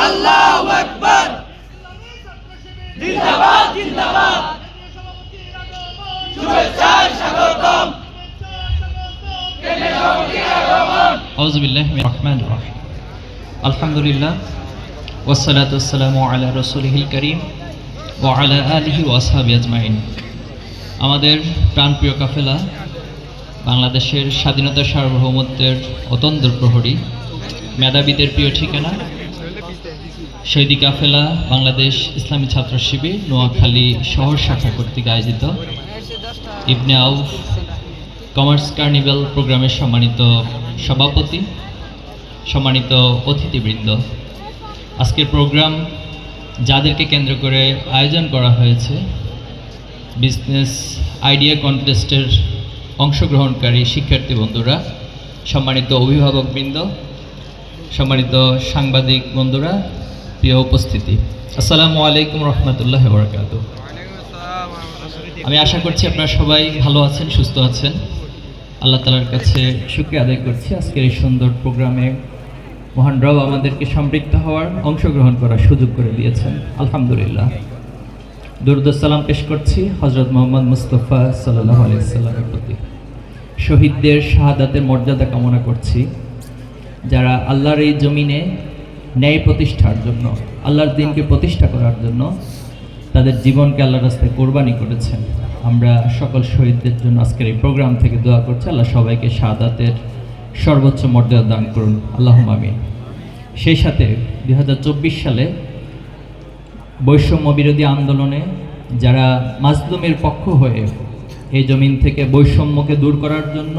আল্লাহু আকবার। জিন্দাবাদ জিন্দাবাদ, শুভেচ্ছায় স্বাগতম। আউযু বিল্লাহি মিনাশ রাহমানির রাহিম। আলহামদুলিল্লাহ ওয়াসসালাতু ওয়াসসালামু আলা রাসূলিহিল কারীম ওয়া আলা আলিহি ওয়া আসহাবিহি আজমাইন। আমাদের প্রাণপ্রিয় কাফেলা, বাংলাদেশের স্বাধীনতা সার্বভৌমত্বের অতন্দ্র প্রহরী, মেধাবীদের প্রিয় ঠিকানা, শহীদি কাফেলা বাংলাদেশ ইসলামী ছাত্র শিবির নোয়াখালী শহর শাখা কর্তৃক আয়োজিত ইবনে আউফ কমার্স কার্নিভাল প্রোগ্রামের সম্মানিত সভাপতি, সম্মানিত অতিথিবৃন্দ, আজকের প্রোগ্রাম যাদেরকে কেন্দ্র করে আয়োজন করা হয়েছে, বিজনেস আইডিয়া কন্টেস্টের অংশগ্রহণকারী শিক্ষার্থী বন্ধুরা, সম্মানিত অভিভাবকবৃন্দ, সম্মানিত সাংবাদিক বন্ধুরা, প্রিয় উপস্থিতি, আসসালামু আলাইকুম রহমতুল্লাহ বারাকাতুহু। আমি আশা করছি আপনারা সবাই ভালো আছেন, সুস্থ আছেন। আল্লাহ তাআলার কাছে শুকরিয়া আদায় করছি আজকের এই সুন্দর প্রোগ্রামে মহান রব আমাদেরকে সম্পৃক্ত হওয়ার, অংশগ্রহণ করার সুযোগ করে দিয়েছেন, আলহামদুলিল্লাহ। দুরূদ ও সালাম পেশ করছি হযরত মুহাম্মদ মুস্তাফা সাল্লাল্লাহু আলাইহি ওয়াসাল্লামের প্রতি। শহীদদের শাহাদাতের মর্যাদা কামনা করছি, যারা আল্লাহর এই জমিনে ন্যায় প্রতিষ্ঠার জন্য, আল্লাহর দ্বীনকে প্রতিষ্ঠা করার জন্য তাদের জীবনকে আল্লাহর রাস্তায় কোরবানি করেছেন। আমরা সকল শহীদদের জন্য আজকের এই প্রোগ্রাম থেকে দোয়া করছি, আল্লাহ সবাইকে শাহাদাতের সর্বোচ্চ মর্যাদা দান করুন, আল্লাহুম্মা আমিন। সেই সাথে 2024 সালে বৈষম্য বিরোধী আন্দোলনে যারা মাজলুমের পক্ষ হয়ে এই জমিন থেকে বৈষম্যকে দূর করার জন্য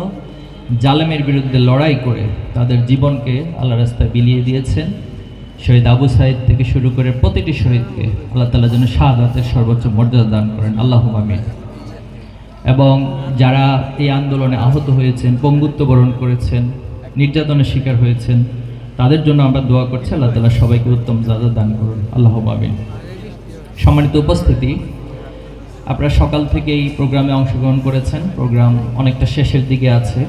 জালেমের বিরুদ্ধে লড়াই করে তাদের জীবনকে আল্লাহর রাস্তায় বিলিয়ে দিয়েছেন, শহীদ আবু সাঈদ থেকে শুরু করে প্রতিটি শহীদকে আল্লাহ তাআলা যেন শাহাদাতের সর্বোচ্চ মর্যাদা দান করেন, আল্লাহুম্মা আমিন। এবং যারা এই আন্দোলনে আহত হয়েছেন, পঙ্গুত্ব বরণ করেছেন, নির্যাতনের শিকার হয়েছেন, তাদের জন্য আমরা দোয়া করছি, আল্লাহ তাআলা সবাইকে উত্তম জাযা দান করুন, আল্লাহুম্মা আমিন। সম্মানিত উপস্থিতি, আপনারা সকাল থেকে এই প্রোগ্রামে অংশগ্রহণ করেছেন, প্রোগ্রাম অনেকটা শেষের দিকে আছে।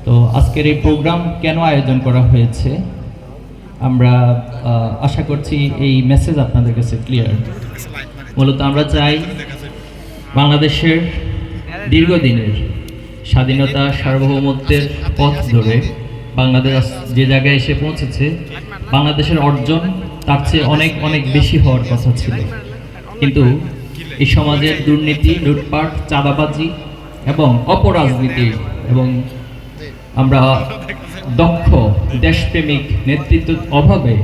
তো আজকের এই প্রোগ্রাম কেন আয়োজন করা হয়েছে, আমরা আশা করছি এই মেসেজ আপনাদের কাছে ক্লিয়ার। মূলত আমরা চাই বাংলাদেশের দীর্ঘদিনের স্বাধীনতা সার্বভৌমত্বের পথ ধরে বাংলাদেশ যে জায়গায় এসে পৌঁছেছে, বাংলাদেশের অর্জন তার চেয়ে অনেক অনেক বেশি হওয়ার কথা ছিল, কিন্তু এই সমাজের দুর্নীতি, লুটপাট, চাঁদাবাজি এবং অপরাজনীতি এবং আমরা দক্ষ দেশপ্রেমিক নেতৃত্বের অভাবে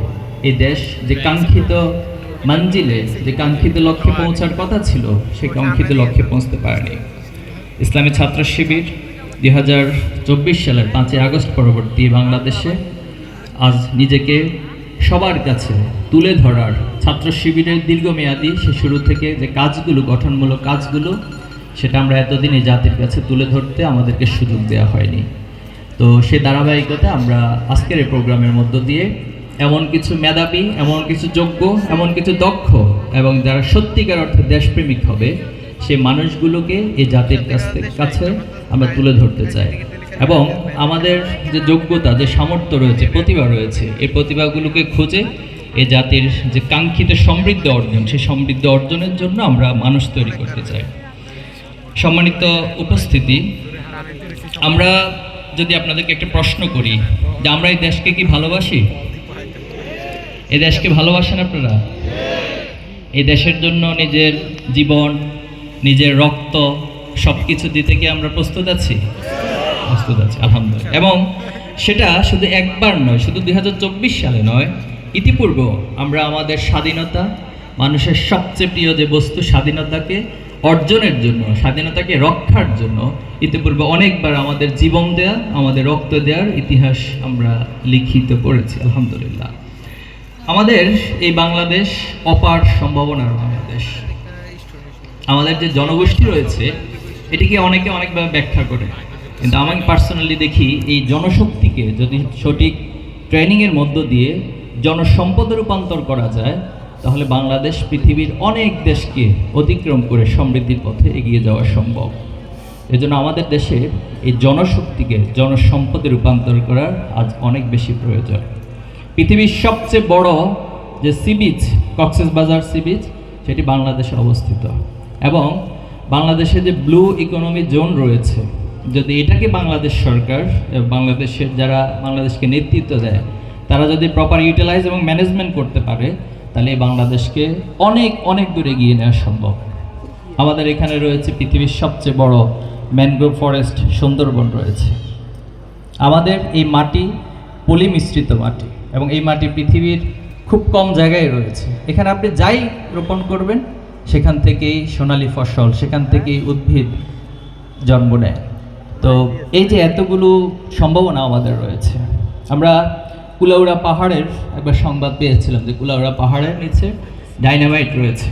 এই দেশ যে কাঙ্ক্ষিত মঞ্জিলে, যে কাঙ্ক্ষিত লক্ষ্যে পৌঁছার কথা ছিল, সেই কাঙ্ক্ষিত লক্ষ্যে পৌঁছতে পারেনি। ইসলামী ছাত্র শিবির 2024 সালের 5ই আগস্ট পরবর্তী বাংলাদেশে আজ নিজেকে সবার কাছে তুলে ধরার, ছাত্র শিবিরের দীর্ঘমেয়াদী সে শুরু থেকে যে কাজগুলো, গঠনমূলক কাজগুলো, সেটা আমরা এতদিন এই জাতির কাছে তুলে ধরতে আমাদেরকে সুযোগ দেওয়া হয়নি। তো সে ধারাবাহিকতা আমরা আজকের এই প্রোগ্রামের মধ্য দিয়ে এমন কিছু মেধাবী, এমন কিছু যোগ্য, এমন কিছু দক্ষ এবং যারা সত্যিকার অর্থে দেশপ্রেমিক হবে, সেই মানুষগুলোকে এই জাতির কাছে আমরা তুলে ধরতে চাই। এবং আমাদের যে যোগ্যতা, যে সামর্থ্য রয়েছে, প্রতিভা রয়েছে, এই প্রতিভাগুলোকে খুঁজে এই জাতির যে কাঙ্ক্ষিত সমৃদ্ধ অর্জন, সেই সমৃদ্ধ অর্জনের জন্য আমরা মানুষ তৈরি করতে চাই। সম্মানিত উপস্থিতি, আমরা যদি আপনাদেরকে একটা প্রশ্ন করি যে আমরা এই দেশকে কি ভালোবাসি? এই দেশকে ভালোবাসেন আপনারা? এই দেশের জন্য নিজের জীবন, নিজের রক্ত সব কিছু দিতে কি আমরা প্রস্তুত আছি? প্রস্তুত আছি, আলহামদুলিল্লাহ। এবং সেটা শুধু একবার নয়, শুধু 2024 সালে নয়, ইতিপূর্বেও আমরা আমাদের স্বাধীনতা, মানুষের সবচেয়ে প্রিয় যে বস্তু স্বাধীনতাকে অর্জনের জন্য, স্বাধীনতাকে রক্ষার জন্য ইতিপূর্বে অনেকবার আমাদের জীবন দেয়া, আমাদের রক্ত দেওয়ার ইতিহাস আমরা লিখিত করেছি, আলহামদুলিল্লাহ। আমাদের এই বাংলাদেশ অপার সম্ভাবনার বাংলাদেশ। আমাদের যে জনগোষ্ঠী রয়েছে, এটিকে অনেকে অনেকভাবে ব্যাখ্যা করে, কিন্তু আমি পার্সোনালি দেখি এই জনশক্তিকে যদি সঠিক ট্রেনিংয়ের মধ্য দিয়ে জনসম্পদে রূপান্তর করা যায়, তাহলে বাংলাদেশ পৃথিবীর অনেক দেশকে অতিক্রম করে সমৃদ্ধির পথে এগিয়ে যাওয়া সম্ভব। এজন্য আমাদের দেশে এই জনশক্তিকে জনসম্পদে রূপান্তর করার আজ অনেক বেশি প্রয়োজন। পৃথিবীর সবচেয়ে বড় যে sea beach, Cox's Bazar sea beach, সেটি বাংলাদেশে অবস্থিত। এবং বাংলাদেশে যে ব্লু ইকোনমি জোন রয়েছে, যদি এটাকে বাংলাদেশ সরকার, বাংলাদেশের যারা বাংলাদেশকে নেতৃত্ব দেয়, তারা যদি প্রপার ইউটিলাইজ এবং ম্যানেজমেন্ট করতে পারে, তাহলে বাংলাদেশকে অনেক অনেক দূরে এগিয়ে নেওয়া সম্ভব। আমাদের এখানে রয়েছে পৃথিবীর সবচেয়ে বড় ম্যানগ্রোভ ফরেস্ট, সুন্দরবন রয়েছে। আমাদের এই মাটি পলি মিশ্রিত মাটি, এবং এই মাটি পৃথিবীর খুব কম জায়গায় রয়েছে। এখানে আপনি যাই রোপণ করবেন, সেখান থেকেই সোনালী ফসল, সেখান থেকেই উদ্ভিদ জন্ম নেয়। তো এই যে এতগুলো সম্ভাবনা আমাদের রয়েছে। আমরা কুলাউড়া পাহাড়ের একবার সংবাদ পেয়েছিলাম যে কুলাউড়া পাহাড়ের নিচে ডাইনামাইট রয়েছে,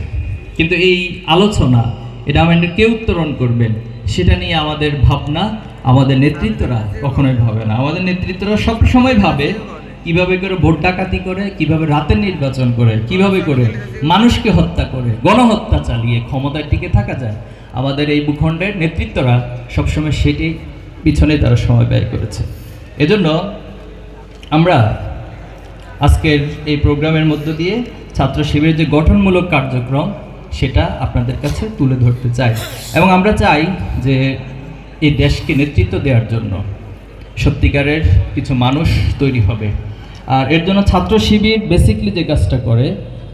কিন্তু এই আলোচনা, এটা আমাদের কে উত্তরণ করবেন সেটা নিয়ে আমাদের ভাবনা, আমাদের নেতৃত্বরা কখনোই ভাবে না। আমাদের নেতৃত্বরা সবসময় ভাবে কিভাবে করে ভোট ডাকাতি করে, কিভাবে রাতের নির্বাচন করে, কিভাবে করে মানুষকে হত্যা করে, গণহত্যা চালিয়ে ক্ষমতায় টিকে থাকা যায়। আমাদের এই ভূখণ্ডের নেতৃত্বরা সবসময় সেটি পিছনে তারা সময় ব্যয় করেছে। এজন্য আমরা আজকের এই প্রোগ্রামের মধ্য দিয়ে ছাত্র শিবিরের যে গঠনমূলক কার্যক্রম, সেটা আপনাদের কাছে তুলে ধরতে চাই। এবং আমরা চাই যে এই দেশকে নেতৃত্ব দেওয়ার জন্য সত্যিকারের কিছু মানুষ তৈরি হবে। আর এর জন্য ছাত্র শিবির বেসিকলি যে কাজটা করে,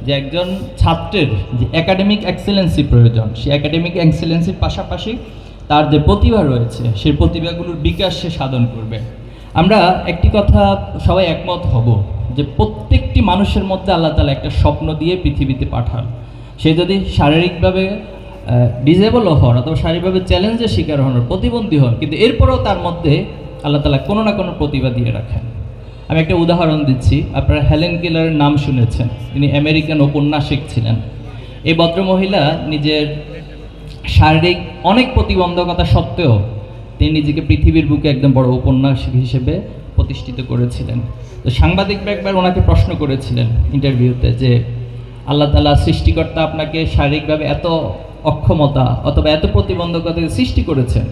যে একজন ছাত্রের যে একাডেমিক এক্সেলেন্সি প্রয়োজন, সেই একাডেমিক এক্সেলেন্সির পাশাপাশি তার যে প্রতিভা রয়েছে, সেই প্রতিভাগুলোর বিকাশ সে সাধন করবে। আমরা একটি কথা সবাই একমত হব যে প্রত্যেকটি মানুষের মধ্যে আল্লাহ তাআলা একটা স্বপ্ন দিয়ে পৃথিবীতে পাঠান। সে যদি শারীরিকভাবে ডিজেবলও হন, অথবা শারীরিকভাবে চ্যালেঞ্জের শিকার হন, প্রতিবন্ধী হন, কিন্তু এরপরেও তার মধ্যে আল্লাহ তাআলা কোনো না কোনো প্রতিভা দিয়ে রাখেন। আমি একটা উদাহরণ দিচ্ছি। আপনারা হেলেন কেলারের নাম শুনেছেন। তিনি আমেরিকান ঔপন্যাসিক ছিলেন। এই ভদ্রমহিলা নিজের শারীরিক অনেক প্রতিবন্ধকতা সত্ত্বেও তিনি নিজেকে পৃথিবীর বুকে একদম বড় ঔপন্যাসিক হিসেবে প্রতিষ্ঠিত করেছিলেন। তো সাংবাদিকরা একবার ওনাকে প্রশ্ন করেছিলেন ইন্টারভিউতে যে আল্লাহ তাআলা সৃষ্টিকর্তা আপনাকে শারীরিকভাবে এত অক্ষমতা অথবা এত প্রতিবন্ধকতা সৃষ্টি করেছেন,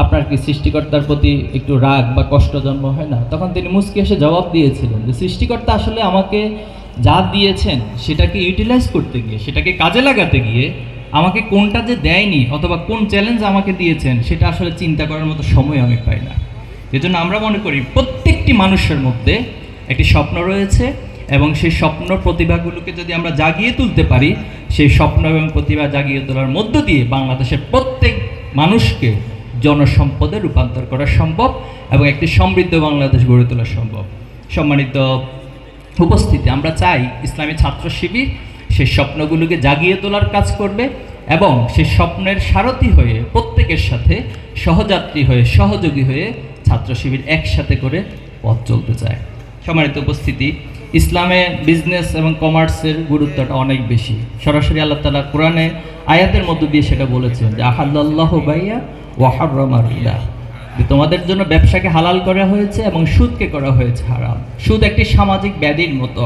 আপনার কি সৃষ্টিকর্তার প্রতি একটু রাগ বা কষ্ট জন্ম হয় না? তখন তিনি মুচকি এসে জবাব দিয়েছিলেন যে সৃষ্টিকর্তা আসলে আমাকে যা দিয়েছেন সেটাকে ইউটিলাইজ করতে গিয়ে, সেটাকে কাজে লাগাতে গিয়ে আমাকে কোনটা যে দেয়নি অথবা কোন চ্যালেঞ্জ আমাকে দিয়েছেন সেটা আসলে চিন্তা করার মতো সময় আমি পাই না। এজন্য আমরা মনে করি প্রত্যেকটি মানুষের মধ্যে একটি স্বপ্ন রয়েছে, এবং সেই স্বপ্ন প্রতিভাগুলোকে যদি আমরা জাগিয়ে তুলতে পারি, সেই স্বপ্ন এবং প্রতিভা জাগিয়ে তোলার মধ্য দিয়ে বাংলাদেশের প্রত্যেক মানুষকে জনসম্পদে রূপান্তর করা সম্ভব এবং একটি সমৃদ্ধ বাংলাদেশ গড়ে তোলা সম্ভব। সম্মানিত উপস্থিতি, আমরা চাই ইসলামী ছাত্র শিবির সেই স্বপ্নগুলোকে জাগিয়ে তোলার কাজ করবে এবং সেই স্বপ্নের সারথি হয়ে প্রত্যেকের সাথে সহযাত্রী হয়ে, সহযোগী হয়ে ছাত্র শিবির একসাথে করে পথ চলতে চায়। সম্মানিত উপস্থিতি, ইসলামে বিজনেস এবং কমার্সের গুরুত্বটা অনেক বেশি। সরাসরি আল্লাহ তাআলা কোরআনে আয়াতের মধ্য দিয়ে সেটা বলেছেন যে আহাল্লাল্লাহু বাইয়া ওয়া হাররামা রিবা, যে তোমাদের জন্য ব্যবসাকে হালাল করা হয়েছে এবং সুদকে করা হয়েছে হারাম। সুদ একটি সামাজিক ব্যাধির মতো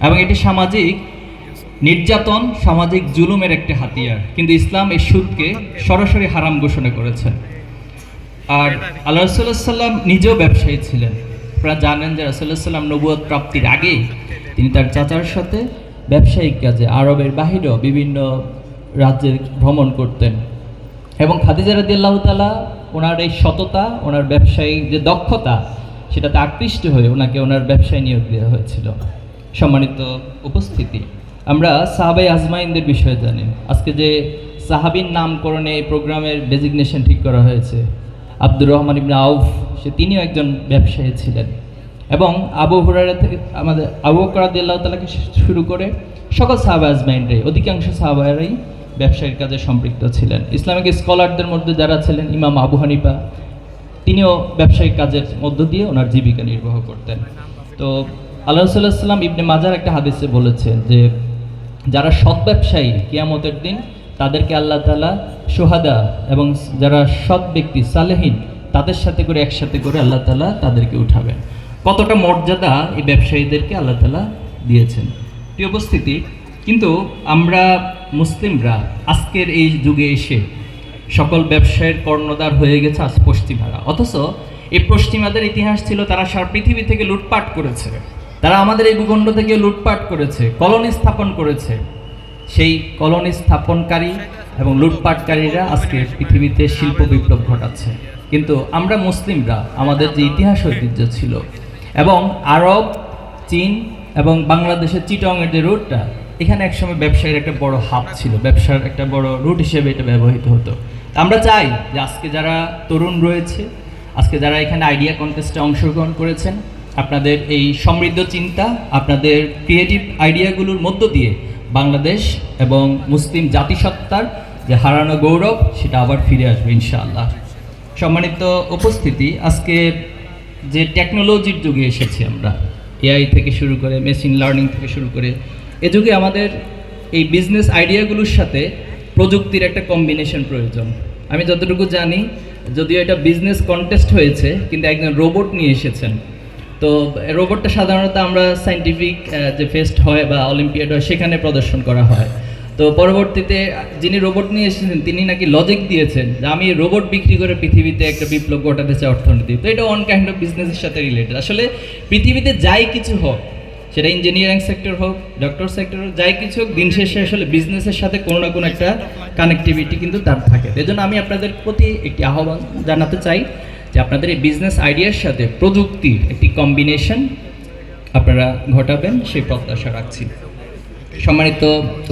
এবং এটি সামাজিক নির্যাতন, সামাজিক জুলুমের একটি হাতিয়ার, কিন্তু ইসলাম এই সুদকে সরাসরি হারাম ঘোষণা করেছেন। আর আল্লাহ রাসূলুল্লাহ সাল্লাম নিজেও ব্যবসায়ী ছিলেন। আপনারা জানেন যে রাসূলুল্লাহ সাল্লাম নবুয়ত প্রাপ্তির আগে তিনি তার চাচার সাথে ব্যবসায়িক কাজে আরবের বাহিরেও বিভিন্ন রাজ্যে ভ্রমণ করতেন, এবং খাদিজা রাদিয়াল্লাহু তাআলা ওনার এই সততা, ওনার ব্যবসায়িক যে দক্ষতা, সেটাতে আকৃষ্ট হয়ে ওনাকে ওনার ব্যবসায় নিয়োগ দেওয়া হয়েছিল। সম্মানিত উপস্থিতি, আমরা সাহাবায়ে আজমাইনদের বিষয়ে জানি। আজকে যে সাহাবীর নামকরণে এই প্রোগ্রামের ডেজিগনেশন ঠিক করা হয়েছে, আব্দুর রহমান ইবনে আউফ, তিনিও একজন ব্যবসায়ী ছিলেন। এবং আবু হুরায়রা থেকে আমাদের আবু বকর রাদিয়াল্লাহু তাআলাকে শুরু করে সকল সাহাবা আজমাইনরাই, অধিকাংশ সাহাবারাই ব্যবসায়িক কাজে সম্পৃক্ত ছিলেন। ইসলামিক স্কলারদের মধ্যে যারা ছিলেন, ইমাম আবু হানিফা, তিনিও ব্যবসায়িক কাজের মধ্য দিয়ে ওনার জীবিকা নির্বাহ করতেন। তো আল্লাহ রাসূলুল্লাহ সাল্লাম ইবনে মাজার একটা হাদিসে বলেছেন যে যারা সৎ ব্যবসায়ী কিয়ামতের দিন তাদেরকে আল্লাহ তাআলা শুহাদা এবং যারা সৎ ব্যক্তি সালেহীন তাদের সাথে করে একসাথে করে আল্লাহ তাআলা তাদেরকে উঠাবেন। কতটা মর্যাদা এই ব্যবসায়ীদেরকে আল্লাহ তাআলা দিয়েছেন। প্রিয় উপস্থিতি, কিন্তু আমরা মুসলিমরা আজকের এই যুগে এসে সকল ব্যবসায়ের কর্ণধার হয়ে গেছে আজ পশ্চিমারা। অথচ এই পশ্চিমাদের ইতিহাস ছিল তারা সারা পৃথিবী থেকে লুটপাট করেছে, তারা আমাদের এই ভূখণ্ড থেকে লুটপাট করেছে, কলোনি স্থাপন করেছে। সেই কলোনি স্থাপনকারী এবং লুটপাটকারীরা আজকে পৃথিবীতে শিল্প বিপ্লব ঘটাচ্ছে। কিন্তু আমরা মুসলিমরা আমাদের যে ইতিহাস ঐতিহ্য ছিল এবং আরব, চীন এবং বাংলাদেশের চিটংয়ের যে রুটটা, এখানে একসময় ব্যবসায়ের একটা বড় হাব ছিল, ব্যবসার একটা বড় রুট হিসেবে এটা ব্যবহৃত হতো। আমরা চাই যে আজকে যারা তরুণ রয়েছে, আজকে যারা এখানে আইডিয়া কন্টেস্টে অংশগ্রহণ করেছেন, আপনাদের এই সমৃদ্ধ চিন্তা, আপনাদের ক্রিয়েটিভ আইডিয়াগুলোর মধ্য দিয়ে বাংলাদেশ এবং মুসলিম জাতিসত্তার যে হারানো গৌরব সেটা আবার ফিরে আসবে ইনশাআল্লাহ। সম্মানিত উপস্থিতি, আজকে যে টেকনোলজির যুগে এসেছি আমরা, এআই থেকে শুরু করে মেশিন লার্নিং থেকে শুরু করে, এ যুগে আমাদের এই বিজনেস আইডিয়াগুলোর সাথে প্রযুক্তির একটা কম্বিনেশন প্রয়োজন। আমি যতটুকু জানি, যদিও এটা বিজনেস কন্টেস্ট হয়েছে, কিন্তু একজন রোবট নিয়ে এসেছেন। তো রোবটটা সাধারণত আমরা সায়েন্টিফিক যে ফেস্ট হয় বা অলিম্পিয়াড হয় সেখানে প্রদর্শন করা হয়। তো পরবর্তীতে যিনি রোবট নিয়ে এসেছেন তিনি নাকি লজিক দিয়েছেন যে আমি রোবট বিক্রি করে পৃথিবীতে একটা বিপ্লব ঘটাতে চাই অর্থনীতি। তো এটা অন কাইন্ড অফ বিজনেসের সাথে রিলেটেড। আসলে পৃথিবীতে যাই কিছু হোক, সেটা ইঞ্জিনিয়ারিং সেক্টর হোক, ডক্টর সেক্টর হোক, যাই কিছু হোক, দিন শেষে আসলে বিজনেসের সাথে কোনো না কোনো একটা কানেক্টিভিটি কিন্তু তার থাকে। এই জন্য আমি আপনাদের প্রতি একটি আহ্বান জানাতে চাই যে আপনাদের এই বিজনেস আইডিয়ার সাথে প্রযুক্তির একটি কম্বিনেশন আপনারা ঘটাবেন, সেই প্রত্যাশা রাখছি। সম্মানিত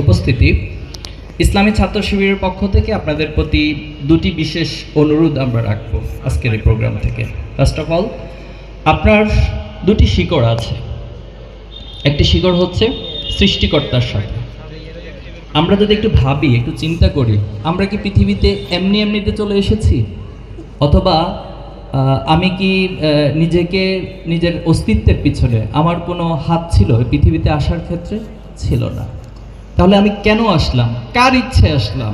উপস্থিতি, ইসলামী ছাত্র শিবিরের পক্ষ থেকে আপনাদের প্রতি দুটি বিশেষ অনুরোধ আমরা রাখবো আজকের এই প্রোগ্রাম থেকে। ফার্স্ট অফ অল, আপনার দুটি শিকড় আছে। একটি শিকড় হচ্ছে সৃষ্টিকর্তার সাথে। আমরা যদি একটু ভাবি, একটু চিন্তা করি, আমরা কি পৃথিবীতে এমনিতে চলে এসেছি, অথবা আমি কি নিজেকে, নিজের অস্তিত্বের পিছনে আমার কোনো হাত ছিল এই পৃথিবীতে আসার ক্ষেত্রে? ছিল না। তাহলে আমি কেন আসলাম? কার ইচ্ছে আসলাম?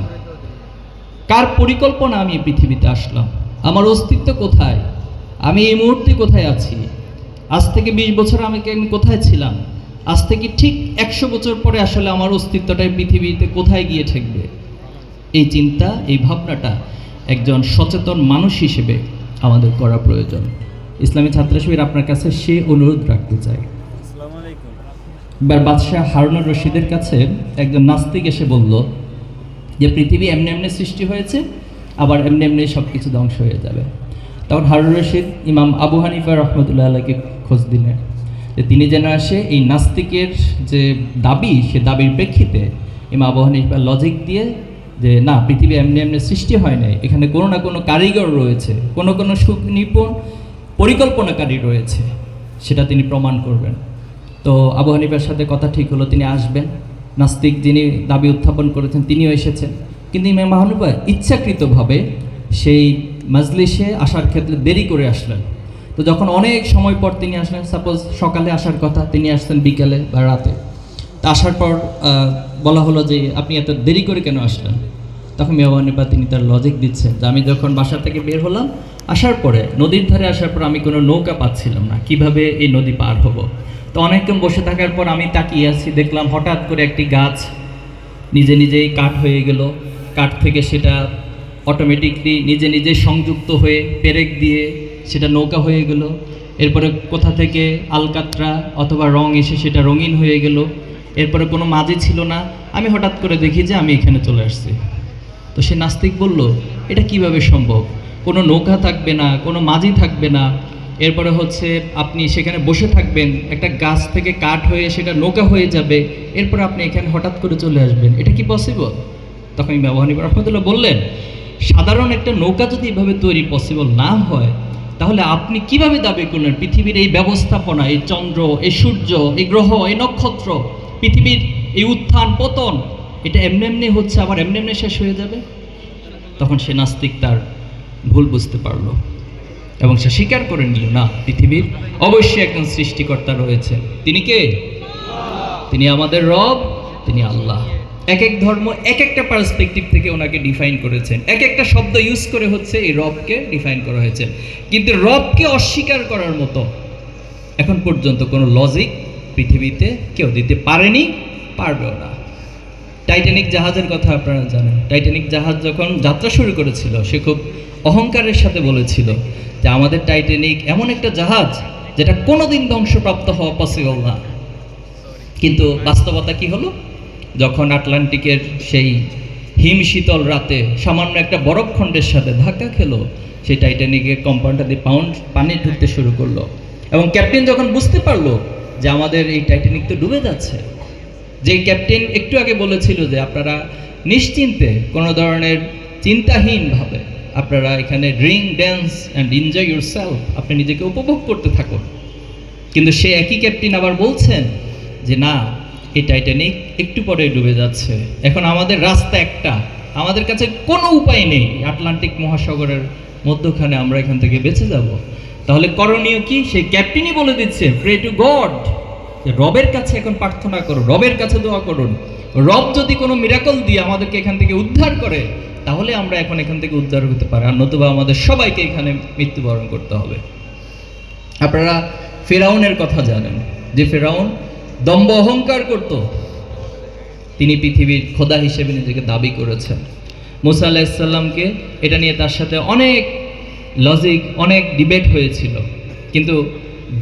কার পরিকল্পনা আমি এই পৃথিবীতে আসলাম? আমার অস্তিত্ব কোথায়? আমি এই মুহূর্তে কোথায় আছি? আজ থেকে 20 বছর আমি কোথায় ছিলাম? আজ থেকে ঠিক 100 বছর পরে আসলে আমার অস্তিত্বটাই পৃথিবীতে কোথায় গিয়ে ঠেকবে? এই চিন্তা, এই ভাবনাটা একজন সচেতন মানুষ হিসেবে আমাদের করা প্রয়োজন। ইসলামী ছাত্র শিবির আপনার কাছে সে অনুরোধ রাখতে চাই। এবার বাদশাহ হারুনুর রশিদের কাছে একজন নাস্তিক এসে বলল যে পৃথিবী এমনি সৃষ্টি হয়েছে, আবার এমনি সব কিছু ধ্বংস হয়ে যাবে। তখন হারুন রশিদ ইমাম আবু হানিফা রহমতুল্লাহ আলাইকে খোঁজ দিলেন যে তিনি যেন আসে এই নাস্তিকের যে দাবি, সে দাবির প্রেক্ষিতে ইমাম আবু হানিফা লজিক দিয়ে যে না, পৃথিবী এমনি সৃষ্টি হয় নাই, এখানে কোনো না কোনো কারিগর রয়েছে, কোনো সুনিপুণ পরিকল্পনাকারী রয়েছে, সেটা তিনি প্রমাণ করবেন। তো আবু হানিফার সাথে কথা ঠিক হলো, তিনি আসবেন। নাস্তিক যিনি দাবি উত্থাপন করেছেন তিনিও এসেছেন, কিন্তু ইমাম আবু হানিফা ইচ্ছাকৃতভাবে সেই মাজলিসে আসার ক্ষেত্রে দেরি করে আসলেন। তো যখন অনেক সময় পর তিনি আসলেন, সাপোজ সকালে আসার কথা, তিনি আসছেন বিকেলে বা রাতে। তা আসার পর বলা হলো যে আপনি এত দেরি করে কেন আসলেন? তখন ইমাম আবু হানিফা তিনি তার লজিক দিচ্ছেন যে আমি যখন বাসা থেকে বের হলাম, আসার পরে নদীর ধারে আসার পর আমি কোনো নৌকা পাচ্ছিলাম না, কিভাবে এই নদী পার হব। তো অনেকক্ষণ বসে থাকার পর আমি তাকিয়ে আছি, দেখলাম হঠাৎ করে একটি গাছ নিজেই কাঠ হয়ে গেল। কাঠ থেকে সেটা অটোমেটিকলি নিজে সংযুক্ত হয়ে পেরেক দিয়ে সেটা নৌকা হয়ে গেল। এরপরে কোথা থেকে আলকাতরা অথবা রং এসে সেটা রঙিন হয়ে গেল। এরপরে কোনো মাঝি ছিল না, আমি হঠাৎ করে দেখি যে আমি এখানে চলে আসছি। তো সে নাস্তিক বলল, এটা কিভাবে সম্ভব? কোনো নৌকা থাকবে না, কোনো মাঝি থাকবে না, এরপরে হচ্ছে আপনি সেখানে বসে থাকবেন, একটা গাছ থেকে কাঠ হয়ে সেটা নৌকা হয়ে যাবে, এরপরে আপনি এখানে হঠাৎ করে চলে আসবেন, এটা কি পসিবল? তখন ইমাম আবু হানিফা রাহমাতুল্লাহ বললেন, সাধারণ একটা নৌকা যদি এভাবে তৈরি পসিবল না হয়, তাহলে আপনি কিভাবে দাবি করলেন পৃথিবীর এই ব্যবস্থাপনা, এই চন্দ্র, এই সূর্য, এই গ্রহ, এই নক্ষত্র, পৃথিবীর এই উত্থান পতন, এটা এমনি হচ্ছে আবার এমনি শেষ হয়ে যাবে? তখন সে নাস্তিক তার ভুল বুঝতে পারলো এবং সে স্বীকার করে নিল, না, পৃথিবীর অবশ্যই একজন সৃষ্টিকর্তা রয়েছে। তিনি কে? তিনি আমাদের রব, তিনি আল্লাহ। এক এক ধর্ম এক একটা পার্সপেক্টিভ থেকে ওনাকে ডিফাইন করেছেন, এক একটা শব্দ ইউজ করে হচ্ছে এই রবকে ডিফাইন করা হয়েছে। কিন্তু রবকে অস্বীকার করার মতো এখন পর্যন্ত কোনো লজিক পৃথিবীতে কেউ দিতে পারেনি, পারবেও না। টাইটানিক জাহাজের কথা আপনারা জানেন। টাইটানিক জাহাজ যখন যাত্রা শুরু করেছিল, সে খুব অহংকারের সাথে বলেছিল যে আমাদের টাইটানিক এমন একটা জাহাজ যেটা কোনোদিন ধ্বংসপ্রাপ্ত হওয়া পসিবল না। কিন্তু বাস্তবতা কি হলো, যখন আটলান্টিকের সেই হিম শীতল রাতে সামান্য একটা বরফখণ্ডের সাথে ধাক্কা খেলো, সেই টাইটানিকের কম্পাউন্ডটা দিয়ে পানি ঢুকতে শুরু করলো, এবং ক্যাপ্টেন যখন বুঝতে পারলো যে আমাদের এই টাইটানিক তো ডুবে যাচ্ছে, যে ক্যাপ্টেন একটু আগে বলেছিল যে আপনারা নিশ্চিন্তে কোনো ধরনের চিন্তাহীনভাবে আপনারা এখানে drink, dance and enjoy your self, আপনি নিজেকে উপভোগ করতে থাকুন, কিন্তু সে একই ক্যাপ্টেন আবার বলছেন যে না, এই টাইটানিক একটু পরে ডুবে যাচ্ছে, এখন আমাদের রাস্তা একটা, আমাদের কাছে কোনো উপায় নেই আটলান্টিক মহাসাগরের মধ্যখানে আমরা এখান থেকে বেঁচে যাব। তাহলে করণীয় কি? সেই ক্যাপ্টেনই বলে দিচ্ছে, প্রে টু গড, রবের কাছে এখন প্রার্থনা করুন, রবের কাছে দোয়া করুন। রব যদি কোনো মিরাকল দিয়ে আমাদেরকে এখান থেকে উদ্ধার করে, তাহলে আমরা এখন এখান থেকে উদ্ধার হতে পারি, আর নতুবা আমাদের সবাইকে এখানে মৃত্যুবরণ করতে হবে। আপনারা ফেরাউনের কথা জানেন, যে ফেরাউন দম্ভ অহংকার করত, তিনি পৃথিবীর খোদা হিসেবে নিজেকে দাবি করেছেন। মুসা আলাইহিস সালামকে এটা নিয়ে তার সাথে অনেক লজিক, অনেক ডিবেট হয়েছিল, কিন্তু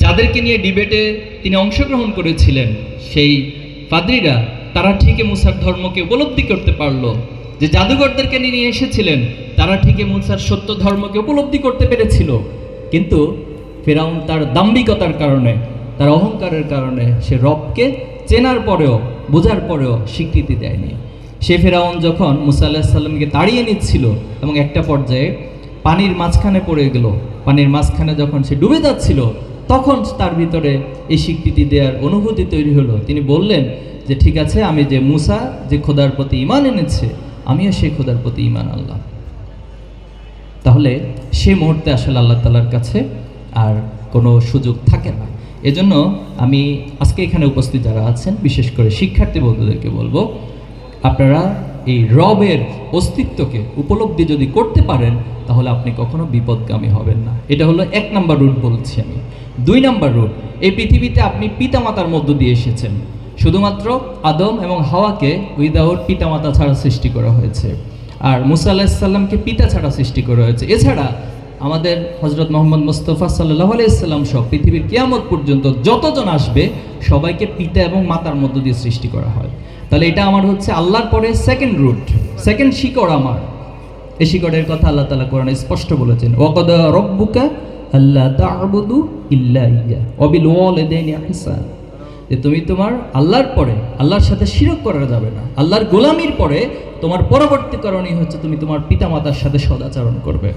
যাদেরকে নিয়ে ডিবেটে তিনি অংশগ্রহণ করেছিলেন, সেই পাদ্রীরা, তারা ঠিকই মুসার ধর্মকে উপলব্ধি করতে পারলো। যে জাদুঘরদেরকে নিয়ে এসেছিলেন, তারা ঠিকই মুসার সত্য ধর্মকে উপলব্ধি করতে পেরেছিল, কিন্তু ফেরাউন তার দাম্ভিকতার কারণে, তার অহংকারের কারণে সে রবকে চেনার পরেও, বোঝার পরেও স্বীকৃতি দেয়নি। সে ফেরাউন যখন মুসা আলাইহিস সালামকে তাড়িয়ে নিচ্ছিল এবং একটা পর্যায়ে পানির মাঝখানে পড়ে গেল, পানির মাঝখানে যখন সে ডুবে যাচ্ছিল, তখন তার ভিতরে এই স্বীকৃতি দেওয়ার অনুভূতি তৈরি হলো। তিনি বললেন যে ঠিক আছে, আমি যে মুসা যে খোদার প্রতি ঈমান এনেছে, আমিও সেই খোদার প্রতি ঈমান আনলাম। তাহলে সে মুহূর্তে আসলে আল্লাহ তাআলার কাছে আর কোনো সুযোগ থাকে না। এজন্য আমি আজকে এখানে উপস্থিত যারা আছেন, বিশেষ করে শিক্ষার্থী বন্ধুদেরকে বলবো, আপনারা এই রবের অস্তিত্বকে উপলব্ধি যদি করতে পারেন, তাহলে আপনি কখনো বিপদগামী হবেন না। এটা হলো 1 নাম্বার রুট বলছি আমি। 2 নাম্বার রুট, এই পৃথিবীতে আপনি পিতামাতার মধ্য দিয়ে এসেছেন। শুধুমাত্র আদম এবং হাওয়াকে উইদাউট পিতামাতা ছাড়া সৃষ্টি করা হয়েছে, আর মুসা আলাইহিস সালামকে পিতা ছাড়া সৃষ্টি করা হয়েছে। এছাড়া আমাদের হযরত মুহাম্মদ মুস্তাফা সাল্লাল্লাহু আলাইহি সাল্লাম সব পৃথিবীর কিয়ামত পর্যন্ত যতজন আসবে, সবাইকে পিতা এবং মাতার মধ্য দিয়ে সৃষ্টি করা হয়। তাহলে এটা আমার হচ্ছে আল্লাহর পরে সেকেন্ড রুট, সেকেন্ড শিকড় আমার। এই শিকড়ের কথা আল্লাহ তাআলা কোরআনে স্পষ্ট বলেছেন, ওয়াকাদা রাব্বুকা আল্লা তা'বুদু ইল্লা ইয়্যা ওয়া বিল ওয়ালিদাইনি ইহসান, যে তুমি তোমার আল্লাহর পরে, আল্লাহর সাথে শিরক করা যাবে না, আল্লাহর গোলামির পরে তোমার পরবর্তী করণীয় হচ্ছে তুমি তোমার পিতামাতার সাথে সদাচরণ করবে।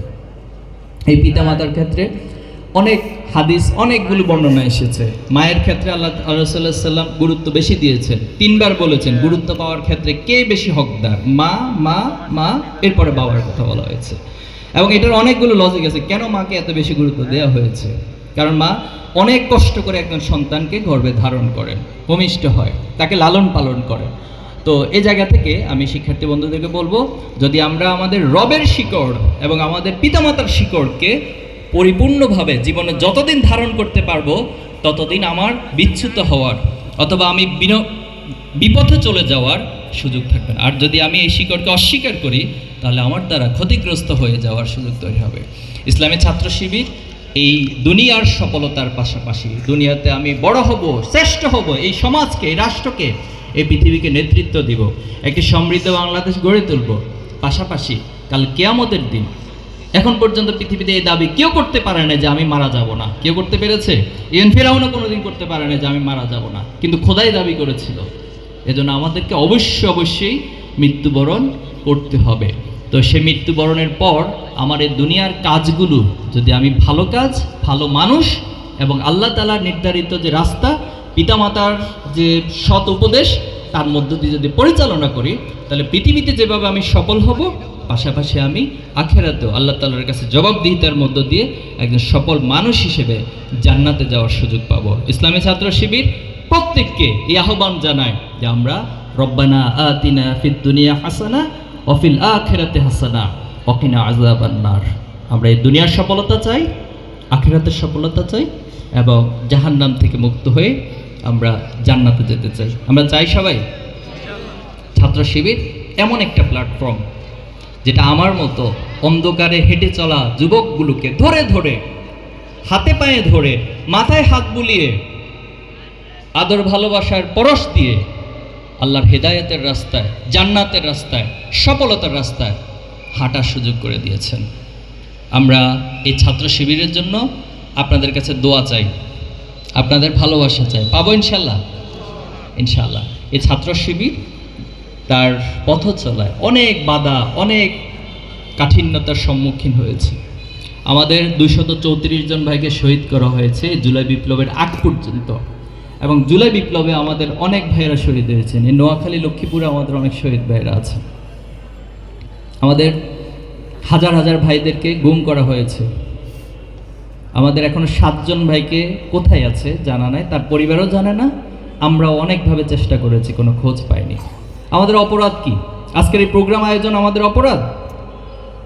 এই পিতামাতার ক্ষেত্রে অনেক হাদিস, অনেকগুলো বর্ণনা এসেছে। মায়ের ক্ষেত্রে আল্লাহ রাসূলুল্লাহ সাল্লাল্লাহু আলাইহি ওয়াসাল্লাম গুরুত্ব বেশি দিয়েছেন, 3 বার বলেছেন গুরুত্ব পাওয়ার ক্ষেত্রে কে বেশি হকদার, মা, মা, মা, এরপরে বাবার কথা বলা হয়েছে। এবং এটার অনেকগুলো লজিক আছে, কেন মাকে এত বেশি গুরুত্ব দেওয়া হয়েছে। কারণ মা অনেক কষ্ট করে একজন সন্তানকে গর্ভে ধারণ করেন, ভূমিষ্ঠ হয়, তাকে লালন পালন করেন। তো এই জায়গা থেকে আমি শিক্ষার্থী বন্ধুদেরকে বলবো, যদি আমরা আমাদের রবের শিকড় এবং আমাদের পিতামাতার শিকড়কে পরিপূর্ণভাবে জীবনে যতদিন ধারণ করতে পারবো, ততদিন আমার বিচ্যুত হওয়ার অথবা আমি বিপথে চলে যাওয়ার সুযোগ থাকবে না। আর যদি আমি এই শিকড়কে অস্বীকার করি, তাহলে আমার দ্বারা ক্ষতিগ্রস্ত হয়ে যাওয়ার সুযোগ তৈরি হবে। ইসলামী ছাত্র শিবির এই দুনিয়ার সফলতার পাশাপাশি দুনিয়াতে আমি বড় হব, শ্রেষ্ঠ হব, এই সমাজকে, এই রাষ্ট্রকে, এই পৃথিবীকে নেতৃত্ব দিব, একটি সমৃদ্ধ বাংলাদেশ গড়ে তুলব। পাশাপাশি কাল কিয়ামতের দিন, এখন পর্যন্ত পৃথিবীতে এই দাবি কেউ করতে পারে না যে আমি মারা যাব না। কেউ করতে পেরেছে? ইভেন ফিরআউনও কোনোদিন করতে পারে না যে আমি মারা যাব না, কিন্তু খোদাই দাবি করেছিল। এজন্য আমাদেরকে অবশ্যই মৃত্যুবরণ করতে হবে। তো সে মৃত্যুবরণের পর আমার এই দুনিয়ার কাজগুলো যদি আমি ভালো কাজ, ভালো মানুষ এবং আল্লাহ তাআলার নির্ধারিত যে রাস্তা, পিতামাতার যে সৎ উপদেশ, তার মধ্য দিয়ে যদি পরিচালনা করি, তাহলে পৃথিবীতে যেভাবে আমি সফল হব, পাশাপাশি আমি আখিরাতেও আল্লাহ তাআলার কাছে জবাবদিহিতার মধ্য দিয়ে একজন সফল মানুষ হিসেবে জান্নাতে যাওয়ার সুযোগ পাব। ইসলামী ছাত্র শিবির প্রত্যেককে এই আহ্বান জানায় যে আমরা রব্বানা আতিনা ফিদ দুনিয়া হাসানা ওয়া ফিল আখিরাতি হাসানা ওয়া কিনা আযাবান নার। আমরা এই দুনিয়ার সফলতা চাই, আখিরাতের সফলতা চাই এবং জাহান্নাম থেকে মুক্ত হয়ে আমরা জান্নাতে যেতে চাই। আমরা চাই সবাই। ছাত্র শিবির এমন একটা প্ল্যাটফর্ম যেটা আমার মতো অন্ধকারে হেঁটে চলা যুবকগুলোকে ধরে ধরে হাতে পায়ে ধরে, মাথায় হাত বুলিয়ে, আদর ভালোবাসার পরশ দিয়ে আল্লাহর হেদায়েতের রাস্তায়, জান্নাতের রাস্তায়, সফলতার রাস্তায় হাঁটার সুযোগ করে দিয়েছেন। আমরা এই ছাত্র শিবিরের জন্য আপনাদের কাছে দোয়া চাই, আপনাদের ভালোবাসা চাই। পাবো ইনশাল্লাহ? ইনশাল্লাহ। এই ছাত্র শিবির তার পথ চলায় অনেক বাধা, অনেক কাঠিন্যতার সম্মুখীন হয়েছে। আমাদের 234 জন ভাইকে শহীদ করা হয়েছে জুলাই বিপ্লবের আগ পর্যন্ত, এবং জুলাই বিপ্লবে আমাদের অনেক ভাইয়েরা শহীদ হয়েছেন। এই নোয়াখালী, লক্ষ্মীপুরে আমাদের অনেক শহীদ ভাইয়েরা আছে। আমাদের হাজার হাজার ভাইদেরকে গুম করা হয়েছে। আমাদের এখনো 7 জন ভাইকে কোথায় আছে জানা নাই, তার পরিবারও জানে না। আমরাও অনেকভাবে চেষ্টা করেছি, কোনো খোঁজ পাইনি। আমাদের অপরাধ কি? আজকের এই প্রোগ্রাম আয়োজন আমাদের অপরাধ?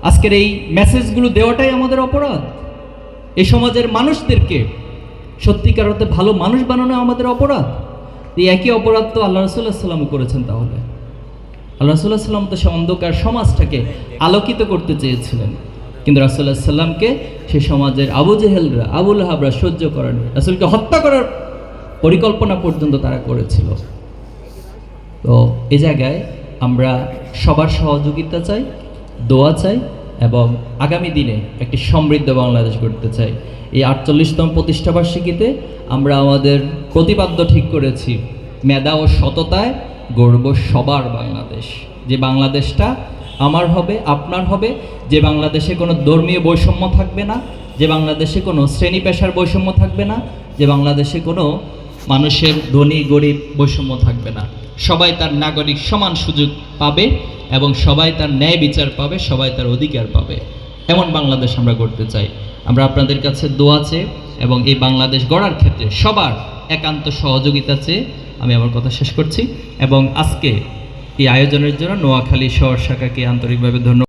আজকের এই মেসেজগুলো দেওয়াটাই আমাদের অপরাধ? এই সমাজের মানুষদেরকে সত্যিকার অর্থে ভালো মানুষ বানানো আমাদের অপরাধ? এই একই অপরাধ তো আল্লাহ রাসূলুল্লাহ সাল্লামও করেছেন। তাহলে আল্লাহ রাসূলুল্লাহ সাল্লাম তো সে অন্ধকার সমাজটাকে আলোকিত করতে চেয়েছিলেন, কিন্তু রাসূলুল্লাহ সাল্লামকে সেই সমাজের আবু জেহেলরা, আবু লাহাবরা সহ্য করেন, রাসূলকে হত্যা করার পরিকল্পনা পর্যন্ত তারা করেছিল। তো এই জায়গায় আমরা সবার সহযোগিতা চাই, দোয়া চাই, এবং আগামী দিনে একটি সমৃদ্ধ বাংলাদেশ গড়তে চাই। এই 48তম প্রতিষ্ঠাবার্ষিকীতে আমরা আমাদের প্রতিপাদ্য ঠিক করেছি, মেধা ও সততায় গড়ব সবার বাংলাদেশ। যে বাংলাদেশটা আমার হবে, আপনার হবে, যে বাংলাদেশে কোনো ধর্মীয় বৈষম্য থাকবে না, যে বাংলাদেশে কোনো শ্রেণী পেশার বৈষম্য থাকবে না, যে বাংলাদেশে কোনো মানুষের ধনী গরিব বৈষম্য থাকবে না। সবাই তার নাগরিক সমান সুযোগ পাবে এবং সবাই তার ন্যায় বিচার পাবে, সবাই তার অধিকার পাবে। এমন বাংলাদেশ আমরা গড়তে চাই। আমরা আপনাদের কাছে দোয়া চেয়ে এবং এই বাংলাদেশ গড়ার ক্ষেত্রে সবার একান্ত সহযোগিতা চেয়ে আমি আমার কথা শেষ করছি, এবং আজকে এই আয়োজনের জন্য নোয়াখালী শহর শাখাকে আন্তরিকভাবে ধন্যবাদ।